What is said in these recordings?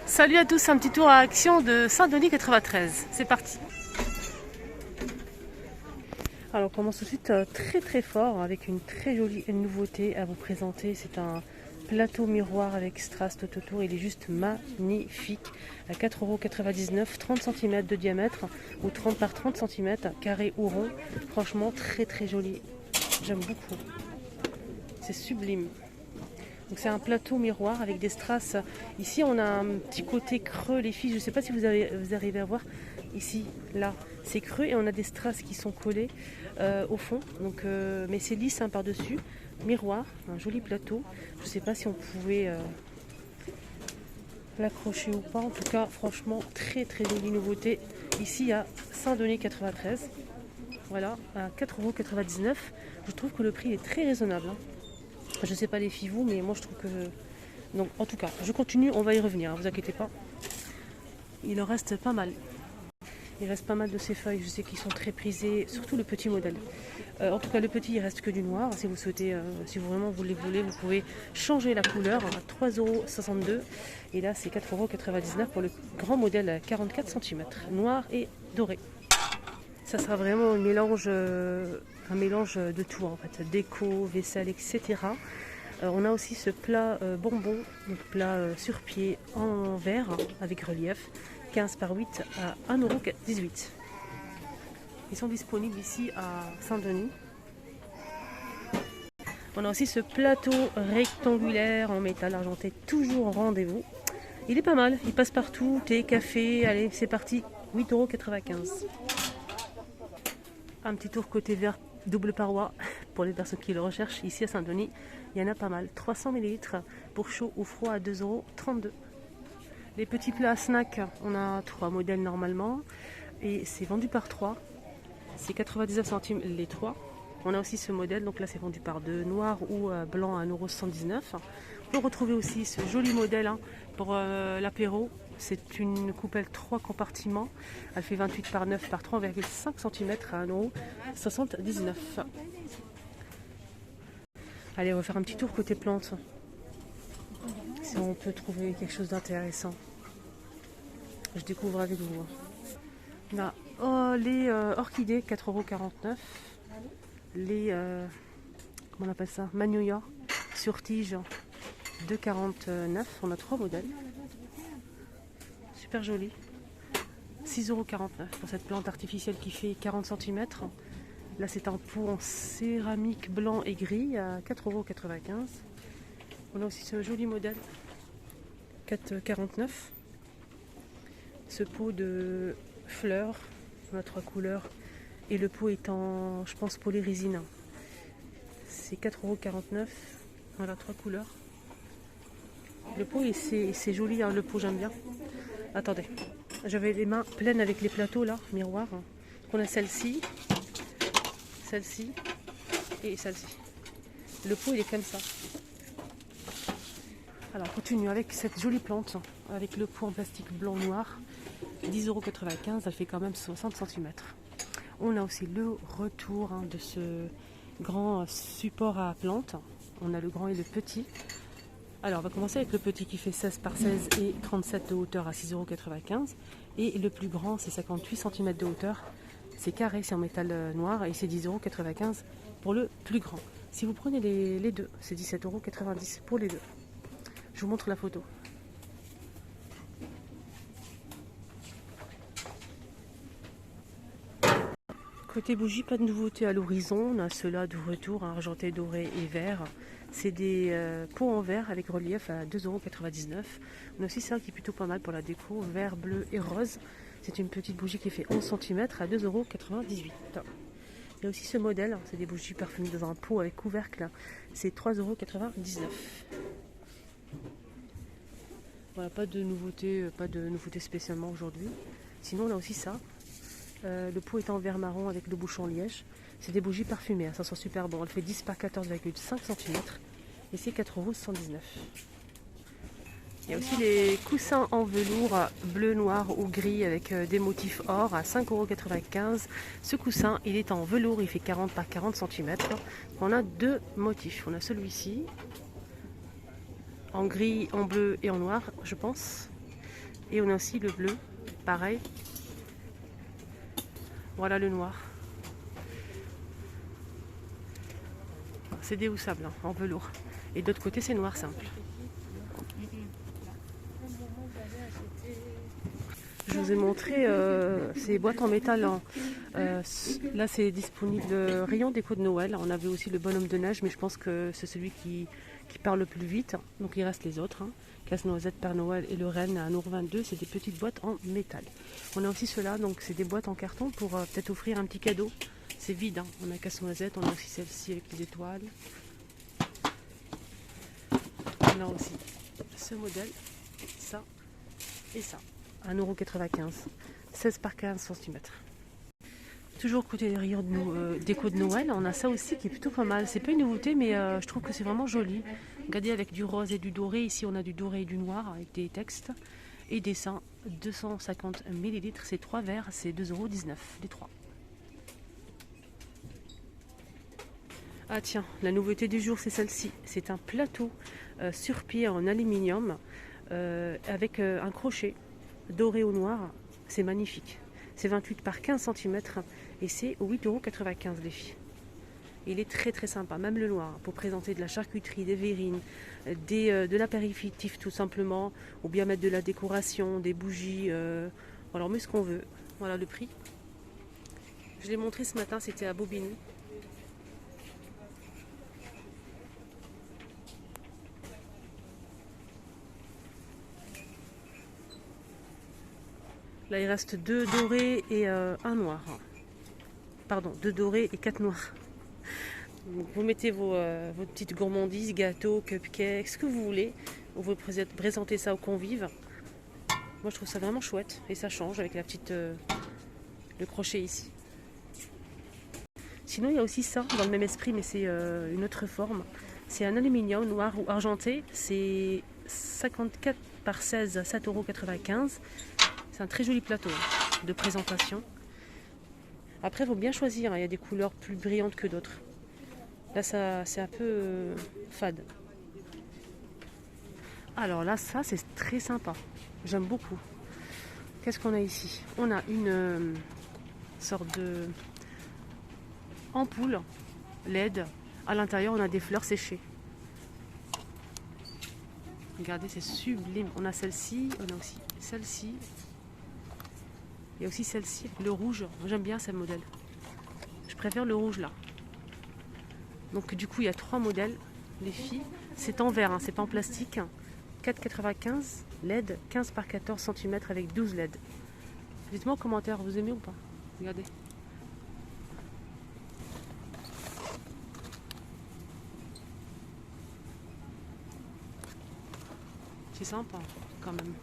Salut à tous, un petit tour à Action de Saint-Denis 93. C'est parti. Alors on commence tout de suite très fort avec une très jolie nouveauté à vous présenter. C'est un plateau miroir avec strass tout autour. Il est juste magnifique. À 4,99 €, 30 cm de diamètre ou 30 par 30 cm, carré ou rond. Franchement très joli. J'aime beaucoup. C'est sublime. Donc c'est un plateau miroir avec des strass. Ici on a un petit côté creux les filles, je ne sais pas si vous arrivez à voir. Ici, là, c'est creux et on a des strass qui sont collés au fond. Donc, mais c'est lisse hein, par-dessus. Miroir, un joli plateau. Je ne sais pas si on pouvait l'accrocher ou pas. En tout cas, franchement, très jolie nouveauté. Ici à Saint-Denis 93. Voilà, à 4,99 €. Je trouve que le prix est très raisonnable. Hein. Je sais pas les filles vous, mais moi je trouve que... Donc en tout cas, je continue, on va y revenir, hein, vous inquiétez pas. Il en reste pas mal. Il reste pas mal de ces feuilles, je sais qu'ils sont très prisés, surtout le petit modèle. En tout cas le petit, il reste que du noir. Si vous souhaitez, si vous vraiment vous les voulez, vous pouvez changer la couleur à 3,62 €. Et là c'est 4,99 € pour le grand modèle à 44 cm, noir et doré. Ça sera vraiment un mélange de tout en fait, déco, vaisselle, etc. On a aussi ce plat bonbon, donc plat sur pied en verre avec relief, 15 par 8 à 1,18 €. Ils sont disponibles ici à Saint-Denis. On a aussi ce plateau rectangulaire en métal argenté, toujours en rendez-vous. Il est pas mal, il passe partout, thé, café, allez c'est parti, 8,95 €. Un petit tour côté vert double paroi pour les personnes qui le recherchent. Ici à Saint-Denis, il y en a pas mal. 300 ml pour chaud ou froid à 2,32 €. Les petits plats à snack, on a 3 modèles normalement. Et c'est vendu par 3. C'est 99 centimes les 3. On a aussi ce modèle, donc là c'est vendu par 2, noir ou blanc à 1,79 €. On peut retrouver aussi ce joli modèle hein, pour l'apéro. C'est une coupelle 3 compartiments. Elle fait 28 par 9 par 3,5 cm à 1,79 €. Allez, on va faire un petit tour côté plantes. Si on peut trouver quelque chose d'intéressant. Je découvre avec vous. Là, oh, les orchidées, 4,49 €. Les, comment on appelle ça, Magnolia sur tige, 2,49 €. On a 3 modèles. Super joli. 6,49 € pour cette plante artificielle qui fait 40 cm. Là c'est un pot en céramique blanc et gris à 4,95 €. On a aussi ce joli modèle 4,49 €. Ce pot de fleurs, on a 3 couleurs et le pot est en, je pense, polyrésine. C'est 4,49 €. Voilà, 3 couleurs. Le pot c'est joli, hein, le pot j'aime bien. Attendez, j'avais les mains pleines avec les plateaux là, miroirs. On a celle-ci et celle-ci. Le pot il est comme ça. Alors on continue avec cette jolie plante, avec le pot en plastique blanc-noir, 10,95 €, elle fait quand même 60 cm. On a aussi le retour hein, de ce grand support à plantes. On a le grand et le petit. Alors on va commencer avec le petit qui fait 16 par 16 et 37 de hauteur à 6,95 €. Et le plus grand c'est 58 cm de hauteur. C'est carré, c'est en métal noir et c'est 10,95 € pour le plus grand. Si vous prenez les deux, c'est 17,90 € pour les deux. Je vous montre la photo. Côté bougie, pas de nouveauté à l'horizon. On a ceux-là de retour, argenté, doré et vert. C'est des pots en verre avec relief à 2,99 €. On a aussi ça qui est plutôt pas mal pour la déco, vert, bleu et rose. C'est une petite bougie qui fait 11 cm à 2,98 €. Il y a aussi ce modèle, c'est des bougies parfumées dans un pot avec couvercle. C'est 3,99 €. Voilà, pas de nouveauté spécialement aujourd'hui. Sinon on a aussi ça. Le pot est en verre marron avec le bouchon liège. C'est des bougies parfumées, hein, ça sent super bon. Elle fait 10 par 14,5 cm et c'est 4,119 €. Il y a aussi les coussins en velours bleu, noir ou gris avec des motifs or à 5,95 €. Ce coussin, il est en velours, il fait 40 par 40 cm. On a deux motifs. On a celui-ci en gris, en bleu et en noir, je pense. Et on a aussi le bleu, pareil. Voilà le noir. C'est déhoussable hein, en velours. Et de l'autre côté, c'est noir simple. Je vous ai montré ces boîtes en métal. Là, c'est disponible rayon déco de Noël. On avait aussi le bonhomme de neige, mais je pense que c'est celui qui part le plus vite. Donc il reste les autres. Hein. Casse-noisette, Père Noël et le Renne à 1,22 €. C'est des petites boîtes en métal. On a aussi ceux-là, donc c'est des boîtes en carton pour peut-être offrir un petit cadeau. C'est vide. Hein. On a casse-noisette, on a aussi celle-ci avec les étoiles. On a aussi ce modèle, ça et ça. 1,95 €, 16 par 15 cm. Toujours côté des rayons déco de Noël, on a ça aussi qui est plutôt pas mal. C'est pas une nouveauté, mais je trouve que c'est vraiment joli. Regardez, avec du rose et du doré. Ici, on a du doré et du noir avec des textes et des seins. 250 ml, c'est 3 verres, c'est 2,19 € les 3. Ah tiens, la nouveauté du jour, c'est celle-ci. C'est un plateau sur pied en aluminium avec un crochet doré au noir. C'est magnifique. C'est 28 par 15 cm et c'est 8,95 € les filles. Il est très très sympa, même le noir, pour présenter de la charcuterie, des verrines, de l'apéritif tout simplement, ou bien mettre de la décoration, des bougies. Alors on met ce qu'on veut. Voilà le prix. Je l'ai montré ce matin, c'était à Bobigny. Là, il reste 2 dorés et 1 noir. Pardon, 2 dorés et 4 noirs. Donc, vous mettez vos petites gourmandises, gâteaux, cupcakes, ce que vous voulez. Vous présentez ça aux convives. Moi, je trouve ça vraiment chouette. Et ça change avec la petite, le crochet ici. Sinon, il y a aussi ça, dans le même esprit, mais c'est une autre forme. C'est un aluminium noir ou argenté. C'est 54 par 16, 7,95 €. C'est un très joli plateau de présentation. Après, il faut bien choisir. Il y a des couleurs plus brillantes que d'autres. Là, ça, c'est un peu fade. Alors là, ça, c'est très sympa. J'aime beaucoup. Qu'est-ce qu'on a ici? On a une sorte de ampoule LED. À l'intérieur, on a des fleurs séchées. Regardez, c'est sublime. On a celle-ci, on a aussi celle-ci. Il y a aussi celle-ci, le rouge. J'aime bien ce modèle. Je préfère le rouge là. Donc du coup, il y a 3 modèles, les filles. C'est en verre, hein, c'est pas en plastique. 4,95 LED, 15 par 14 cm avec 12 LED. Dites-moi en commentaire, vous aimez ou pas? Regardez. C'est sympa quand même.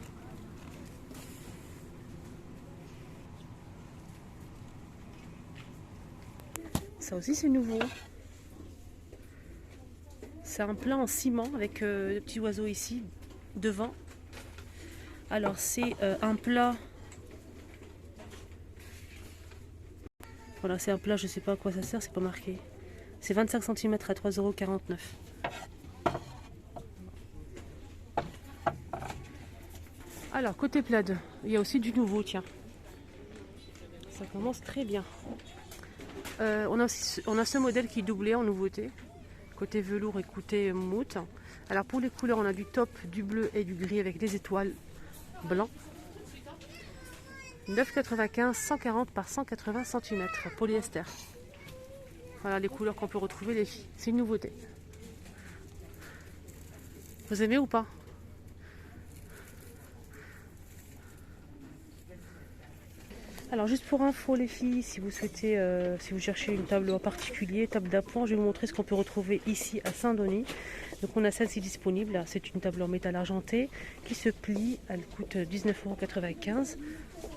Ça aussi c'est nouveau. C'est un plat en ciment avec le petit oiseau ici devant. Alors c'est un plat. Voilà, c'est un plat, je sais pas à quoi ça sert, c'est pas marqué. C'est 25 cm à 3,49 €. Alors côté plaid, il y a aussi du nouveau, tiens. Ça commence très bien. On a ce modèle qui est doublé en nouveauté. Côté velours et côté mousse. Alors pour les couleurs, on a du top, du bleu et du gris avec des étoiles blancs. 9,95 €, 140 par 180 cm, polyester. Voilà les couleurs qu'on peut retrouver les filles. C'est une nouveauté. Vous aimez ou pas? Alors juste pour info les filles, si vous souhaitez, si vous cherchez une table en particulier, table d'appoint, je vais vous montrer ce qu'on peut retrouver ici à Saint-Denis. Donc on a celle-ci disponible, c'est une table en métal argenté qui se plie, elle coûte 19,95 €.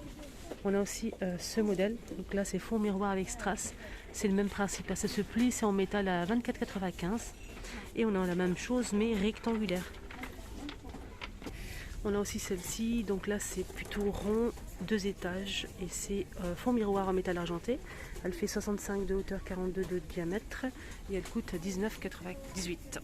On a aussi ce modèle, donc là c'est fond miroir avec strass, c'est le même principe, là ça se plie, c'est en métal à 24,95 €. Et on a la même chose mais rectangulaire. On a aussi celle-ci, donc là c'est plutôt rond, 2 étages et c'est fond miroir en métal argenté. Elle fait 65 de hauteur, 42 de diamètre et elle coûte 19,98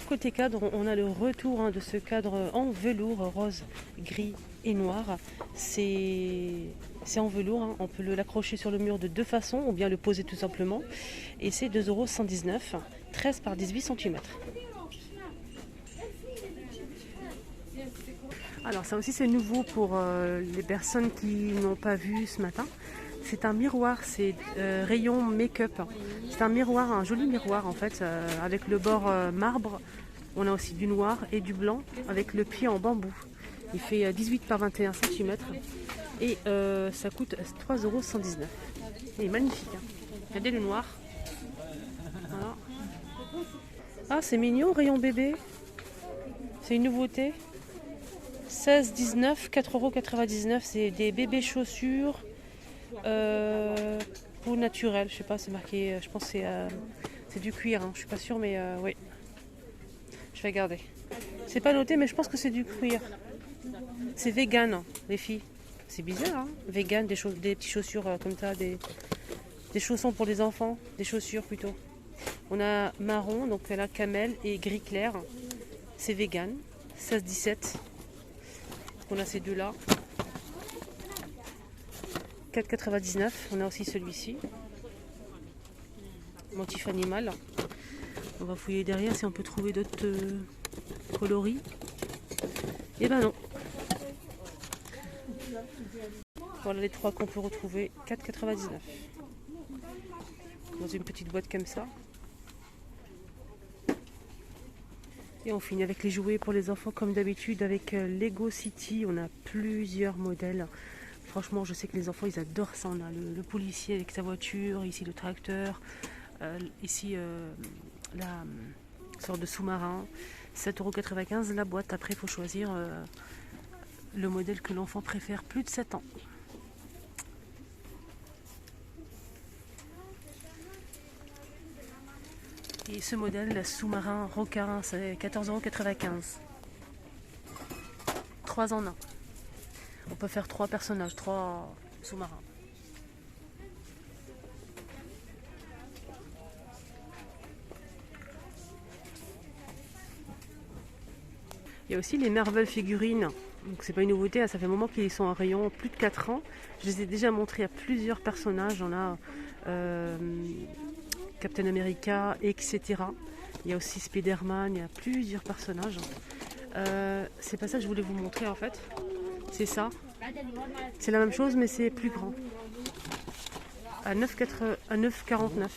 €. côté cadre, on a le retour de ce cadre en velours rose, gris et noir. C'est en velours, hein. On peut l'accrocher sur le mur de deux façons ou bien le poser tout simplement. Et c'est 2,119 €, 13 par 18 cm. Alors ça aussi c'est nouveau pour les personnes qui n'ont pas vu ce matin. C'est un miroir, c'est rayon make-up. C'est un miroir, un joli miroir en fait, avec le bord marbre. On a aussi du noir et du blanc avec le pied en bambou. Il fait 18 par 21 cm et ça coûte 3,119 €. Il est magnifique, hein. Regardez le noir. Voilà. Ah c'est mignon, rayon bébé. C'est une nouveauté. 16,19 €, 4,99 €. C'est des bébés chaussures. Peau naturelle, je sais pas, c'est marqué, je pense que c'est du cuir, hein. Je suis pas sûre, mais oui, je vais regarder. C'est pas noté, mais je pense que c'est du cuir. C'est vegan, les filles. C'est bizarre, hein. Vegan, des petites chaussures comme ça, des chaussons pour les enfants, des chaussures plutôt. On a marron, donc là camel et gris clair. C'est vegan, 16,17 €. On a ces deux-là. 4,99 €. On a aussi celui-ci. Motif animal. On va fouiller derrière si on peut trouver d'autres coloris. Et ben non. Voilà les trois qu'on peut retrouver. 4,99 €. Dans une petite boîte comme ça. Et on finit avec les jouets pour les enfants comme d'habitude avec Lego City. On a plusieurs modèles. Franchement, je sais que les enfants, ils adorent ça. On a le policier avec sa voiture, ici le tracteur, ici la sorte de sous-marin. 7,95 € la boîte. Après, il faut choisir le modèle que l'enfant préfère, plus de 7 ans. Et ce modèle, le sous-marin Rocarin, c'est 14,95 €. 3 en 1. On peut faire 3 personnages, 3 sous-marins. Il y a aussi les Marvel figurines. Donc c'est pas une nouveauté, ça fait un moment qu'ils sont en rayon, plus de 4 ans. Je les ai déjà montrés à plusieurs personnages. On a Captain America, etc. Il y a aussi Spider-Man, il y a plusieurs personnages. C'est pas ça que je voulais vous montrer en fait. C'est ça. C'est la même chose mais c'est plus grand. À 9,49 €.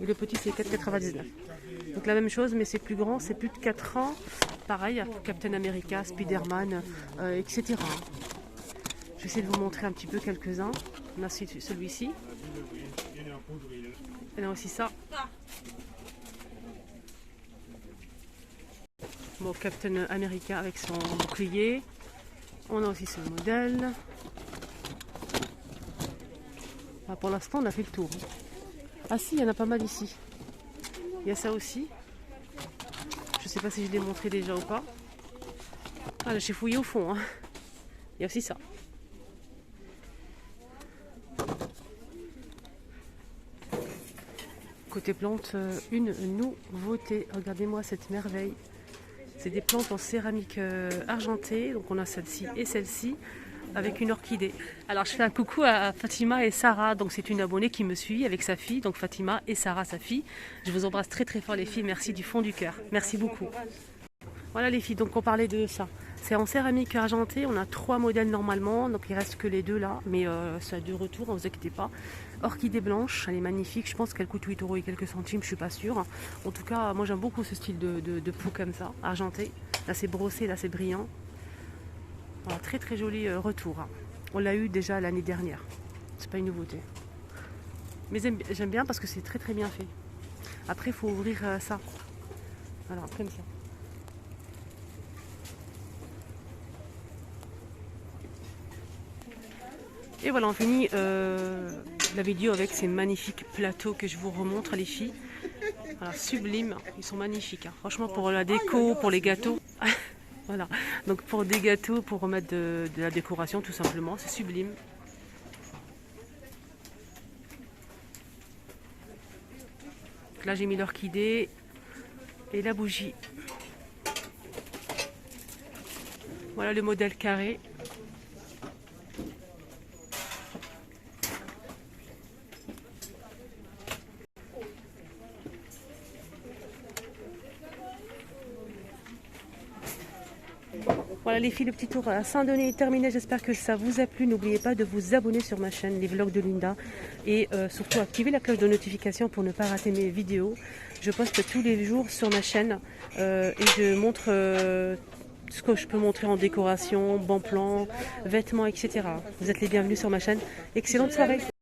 Et le petit c'est 4,99 €. Donc la même chose mais c'est plus grand, c'est plus de 4 ans. Pareil, Captain America, Spider-Man, etc. Je vais essayer de vous montrer un petit peu quelques-uns. On a celui-ci. On a aussi ça. Bon, Captain America avec son bouclier. On a aussi ce modèle. Ah, pour l'instant, on a fait le tour. Ah si, il y en a pas mal ici. Il y a ça aussi. Je sais pas si je l'ai montré déjà ou pas. Ah là, j'ai fouillé au fond, hein. Il y a aussi ça. Côté plantes, une nouveauté. Regardez-moi cette merveille. C'est des plantes en céramique argentée. Donc on a celle-ci et celle-ci avec une orchidée. Alors je fais un coucou à Fatima et Sarah. Donc c'est une abonnée qui me suit avec sa fille. Donc Fatima et Sarah, sa fille. Je vous embrasse très très fort les filles. Merci du fond du cœur. Merci beaucoup. Voilà les filles, donc on parlait de ça. C'est en céramique argentée, on a 3 modèles normalement, donc il reste que les deux là, mais ça a de retour, ne vous inquiétez pas. Orchidée blanche, elle est magnifique, je pense qu'elle coûte 8 € et quelques centimes, je suis pas sûre. En tout cas, moi j'aime beaucoup ce style de peau comme ça, argenté. Là c'est brossé, là c'est brillant. Voilà, très très joli retour. On l'a eu déjà l'année dernière, c'est pas une nouveauté. Mais j'aime bien parce que c'est très très bien fait. Après il faut ouvrir ça, voilà, comme ça. Et voilà, on finit la vidéo avec ces magnifiques plateaux que je vous remontre les filles. Voilà, sublimes, ils sont magnifiques. Hein. Franchement, pour la déco, pour les gâteaux. Voilà, donc pour des gâteaux, pour remettre de la décoration tout simplement, c'est sublime. Là, j'ai mis l'orchidée et la bougie. Voilà le modèle carré. Voilà les filles, le petit tour à Saint-Denis est terminé. J'espère que ça vous a plu. N'oubliez pas de vous abonner sur ma chaîne, les vlogs de Linda. Et surtout activer la cloche de notification pour ne pas rater mes vidéos. Je poste tous les jours sur ma chaîne et je montre ce que je peux montrer en décoration, bon plan, vêtements, etc. Vous êtes les bienvenus sur ma chaîne. Excellente soirée.